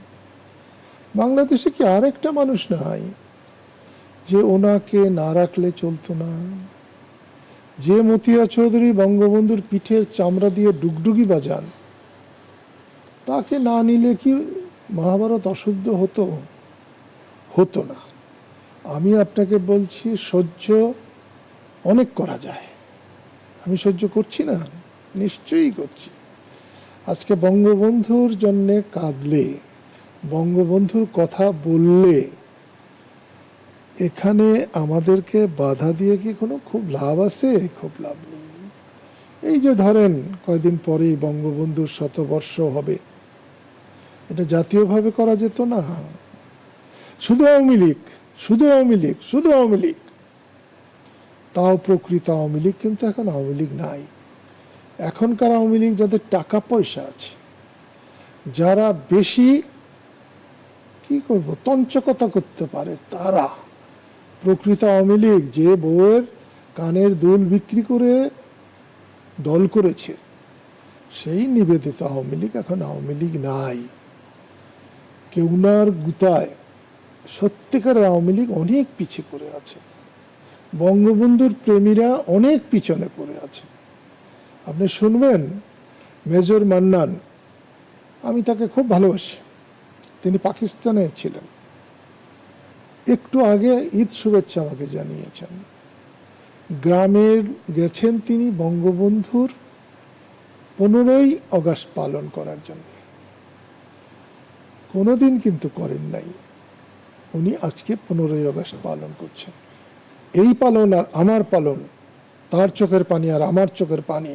বাংলাদেশে কি আর একটা মানুষ নাই যে ওনাকে না রাখলে চলতো না? যে মতিয়া চৌধুরী বঙ্গবন্ধুর পিঠের চামড়া দিয়ে ডুগডুগি বাজান, তাকে না নিলে কি মহাভারত অশুদ্ধ হতো? হতো না। আমি আপনাকে বলছি, সহ্য অনেক করা যায়। আমি সহ্য করছি না? নিশ্চয়ই করছি। আজকে বঙ্গবন্ধুর জন্য কাঁদলে, বঙ্গবন্ধুর কথা বললে এখানে আমাদেরকে বাধা দিয়ে কি কোনো খুব লাভ আছে? খুব লাভ নেই। এই যে ধরেন কয়দিন পরেই বঙ্গবন্ধুর শতবর্ষ হবে, এটা জাতীয়ভাবে করা যেত না? শুধু আওয়ামী লীগ, শুধু আওয়ামী লীগ, শুধু আওয়ামী লীগ। তাও প্রকৃত আওয়ামী লীগ কিন্তু এখন আওয়ামী লীগ নাই। এখনকার আওয়ামী লীগ যাদের টাকা পয়সা আছে, যারা বেশি কি করব তঞ্চকতা করতে পারে, তারা। প্রকৃত আওয়ামী লীগ যে বউয়ের কানের দুল বিক্রি করে দল করেছে, সেই নিবেদিত আওয়ামী লীগ এখন আওয়ামী লীগ নাই। কেউনার গুতায় সত্যিকারের আওয়ামী লীগ অনেক পিছিয়ে পড়ে আছে। বঙ্গবন্ধুর প্রেমীরা অনেক পিছনে পড়ে আছে। আপনি শুনবেন মেজর মান্নান, আমি তাকে খুব ভালোবাসি, তিনি পাকিস্তানে ছিলেন, একটু আগে ঈদ শুভেচ্ছা আমাকে জানিয়েছেন। গ্রামের গেছেন তিনি বঙ্গবন্ধুর 15ই আগস্ট পালন করার জন্য। কোনোদিন কিন্তু করেন নাই। উনি আজকে 15ই আগস্ট পালন করছেন। এই পালন আর আমার পালন, তার চোখের পানি আর আমার চোখের পানি,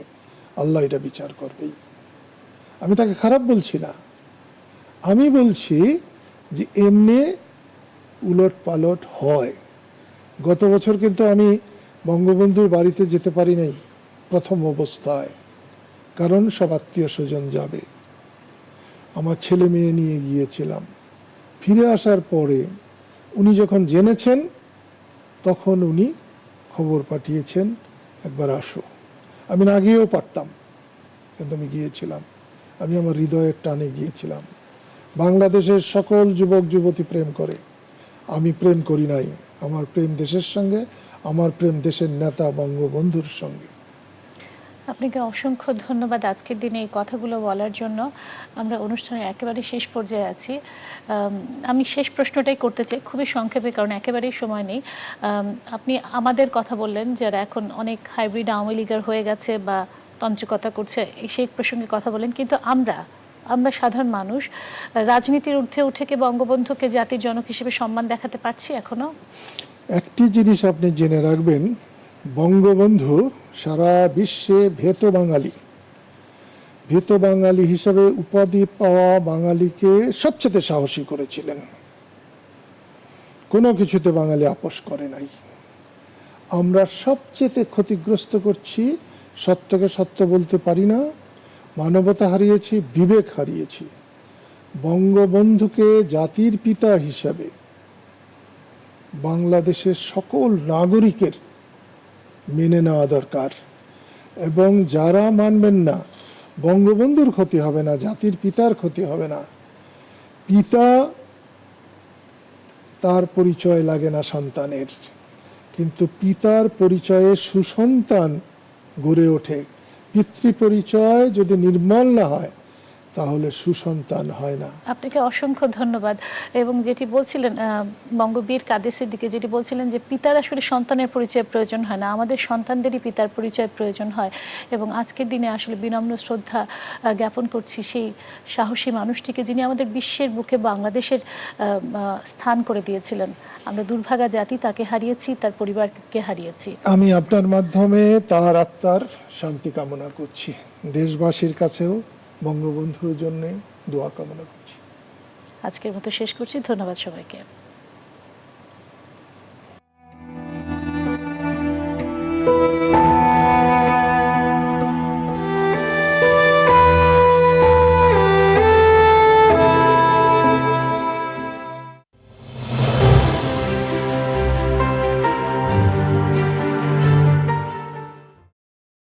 আল্লাহ এটা বিচার করবেই। আমি তাকে খারাপ বলছি না, আমি বলছি যে এমনি উলট পালট হয়। গত বছর কিন্তু আমি বঙ্গবন্ধুর বাড়িতে যেতে পারি নাই প্রথম অবস্থায়, কারণ সব আত্মীয় স্বজন যাবে। আমার ছেলে মেয়ে নিয়ে গিয়েছিলাম। ফিরে আসার পরে উনি যখন জেনেছেন, তখন উনি খবর পাঠিয়েছেন একবার আসো। আমি না গিয়েও পারতাম, কিন্তু আমি গিয়েছিলাম। আমি আমার হৃদয়ের টানে গিয়েছিলাম। বাংলাদেশের সকল যুবক যুবতী প্রেম করে, আমি প্রেম করি নাই। আমার প্রেম দেশের সঙ্গে, আমার প্রেম দেশের নেতা বঙ্গবন্ধুর সঙ্গে। আপনাকে অসংখ্য ধন্যবাদ আজকের দিনে এই কথাগুলো বলার জন্য। আমরা অনুষ্ঠানের একেবারে শেষ পর্যায়ে আছি। আমি শেষ প্রশ্নটাই করতে চাই, খুবই সংক্ষেপে, কারণ একেবারেই সময় নেই। আপনি আমাদের কথা বললেন, যারা এখন অনেক হাইব্রিড আওয়ামী লীগার হয়ে গেছে বা তঞ্চকতা করছে, সেই প্রসঙ্গে কথা বলেন, কিন্তু আমরা সাধারণ মানুষ রাজনীতির ঊর্ধ্বে উঠে কি বঙ্গবন্ধুকে জাতির জনক হিসেবে সম্মান দেখাতে পারছি এখনো? একটি জিনিস আপনি জেনে রাখবেন, বঙ্গবন্ধু সারা বিশ্বে ভেতো বাঙালি হিসাবে উপাধি পাওয়া বাঙালিকে সবচেয়ে সাহসী করেছিলেন। কোনো কিছুতে বাঙালি আপোষ করে নাই। আমরা সবচেয়ে ক্ষতিগ্রস্ত করছি, সত্যকে সত্য বলতে পারি না, মানবতা হারিয়েছি, বিবেক হারিয়েছি। বঙ্গবন্ধুকে জাতির পিতা হিসাবে বাংলাদেশের সকল নাগরিকের মেনে নেওয়া দরকার। এবং যারা মানবেন না, বঙ্গবন্ধুর ক্ষতি হবে না, জাতির পিতার ক্ষতি হবে না। পিতা তার পরিচয় লাগে না সন্তানের, কিন্তু পিতার পরিচয়ে সুসন্তান গড়ে ওঠে। পিতৃ পরিচয় যদি নির্মল না হয়, তাহলে সুসন্তান হয় না। আপনাকে অসংখ্য ধন্যবাদ। এবং যেটি বলছিলেন বঙ্গবীর কাদেসের দিকে, যেটি বলছিলেন যে পিতার আসলে সন্তানের পরিচয় প্রয়োজন হয় না, আমাদের সন্তানদেরই পিতার পরিচয় প্রয়োজন হয়। এবং আজকের দিনে আসলে বিনম্র শ্রদ্ধা জ্ঞাপন করছি সেই সাহসী মানুষটিকে, যিনি আমাদের বিশ্বের বুকে বাংলাদেশের স্থান করে দিয়েছিলেন। আমরা দুর্ভাগা জাতি, তাকে হারিয়েছি, তার পরিবারকে হারিয়েছি। আমি আপনার মাধ্যমে তার আত্মার শান্তি কামনা করছি। দেশবাসীর কাছেও বঙ্গবন্ধুর জন্য দোয়া কামনা করছি। আজকের মতো শেষ করছি। ধন্যবাদ সবাইকে।